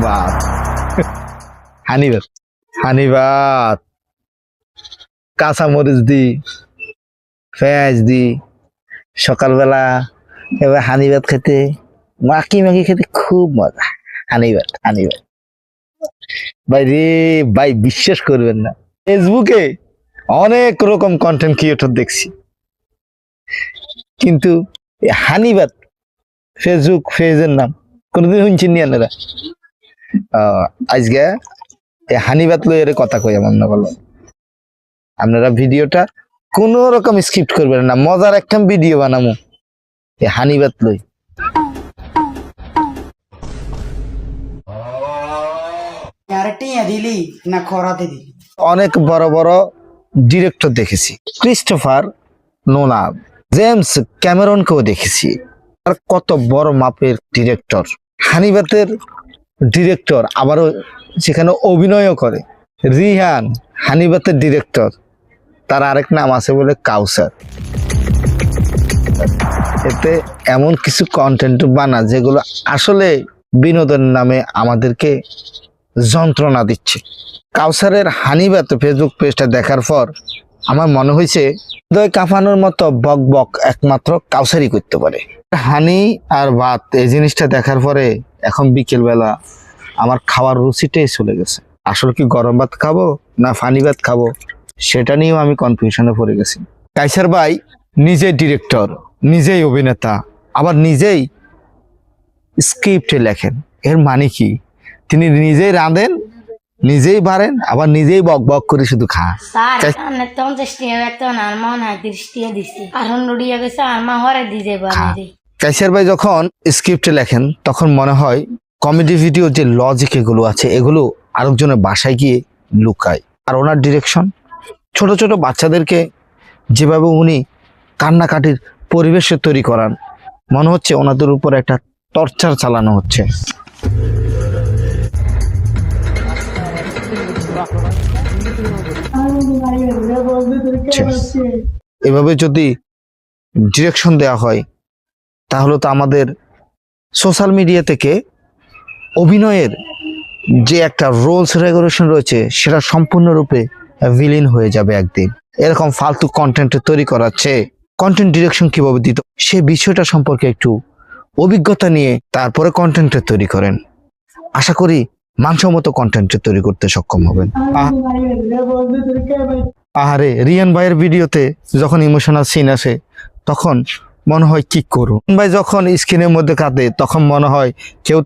ভাত, হানি ভাত, হানি ভাত, কাঁচা মরিচ দি, পেঁয়াজ দি, সকালবেলা এবার হানি ভাত খেতে, মাখি মাখি খেতে খুব মজা। হানি ভাত, হানি ভাত ভাই রে ভাই, বিশ্বাস করবেন না, ফেসবুকে অনেক রকম কন্টেন্ট ক্রিয়েটর দেখছি, কিন্তু হানি ভাত ফেসবুক পেজের নাম কোনদিন শুনছেন নি আপনারা? আজকে এই হানি ভাত লই এর কথা কই এমন না বলো, আপনারা ভিডিওটা কোন রকম স্কিপ করবেন না, মজার একটা ভিডিও বানামু এই হানি ভাত লই। অনেক বড় বড় ডিরেক্টর দেখেছি, ক্রিস্টোফার নোলান, জেমস ক্যামেরনকেও দেখেছি, আর কত বড় মাপের ডিরেক্টর। হানি ভাতের ডিরেক্টর আবারও সেখানে অভিনয়ও করে। রিহান হানি ভাতের ডিরেক্টর, তার আরেক নাম আছে বলে কাউসার। এতে এমন কিছু কন্টেন্ট বানা যেগুলো আসলে বিনোদনের নামে আমাদেরকে যন্ত্রণা দিচ্ছে। কাউসারের হানি ভাত ফেসবুক পেজটা দেখার পর আমার মনে হয়েছে হৃদয় কাঁপানোর মতো বক বক একমাত্র কাউসারই করতে পারে। হানি আর ভাত এই জিনিসটা দেখার পরে এখন বিকেল বেলা আমার খাওয়ার রুচিটাই চলে গেছে। আসলে কি গরম ভাত খাবো না ফানি ভাত খাবো সেটা নিয়েও আমি কনফিউশনে পড়ে গেছি। কাইসার ভাই নিজেই ডিরেক্টর, নিজেই অভিনেতা, আবার নিজেই স্ক্রিপ্টে লেখেন। এর মানে কি তিনি নিজেই রাঁধেন, নিজেই বাড়েন, আবার নিজেই বক বক করে শুধু খান। কাইসার ভাই যখন স্ক্রিপ্টে লেখেন তখন মনে হয় কমেডি ভিডিও যে লজিক এগুলো আছে এগুলো আরেকজনের বাসায় গিয়ে লুকায়। আর ওনার ডিরেকশন ছোট ছোট বাচ্চাদেরকে যেভাবে উনি কান্নাকাটির পরিবেশে তৈরি করান, মনে হচ্ছে ওনাদের উপর একটা টর্চার চালানো হচ্ছে। এভাবে যদি ডিরেকশন দেওয়া হয় তাহলে তো আমাদের সোশ্যাল মিডিয়া থেকে অভিনয়ের যে একটা রুলস রেগুলেশন রয়েছে সেটা সম্পূর্ণরূপে বিলীন হয়ে যাবে একদিন। এরকম ফালতু কন্টেন্ট তৈরি করাচ্ছে, কন্টেন্ট ডিরেকশন কিভাবে দিত সে বিষয়টা সম্পর্কে একটু অভিজ্ঞতা নিয়ে তারপরে কন্টেন্ট তৈরি করেন। আশা করি মানসম্মত কন্টেন্ট তৈরি করতে সক্ষম হবেন। আহারে রিয়ান ভাইয়ের ভিডিওতে যখন ইমোশনাল সিন আসে তখন মনে হয় কি করুন ভাই, যখন স্ক্রিনের মধ্যে কাঁদে তখন মনে হয় কেউ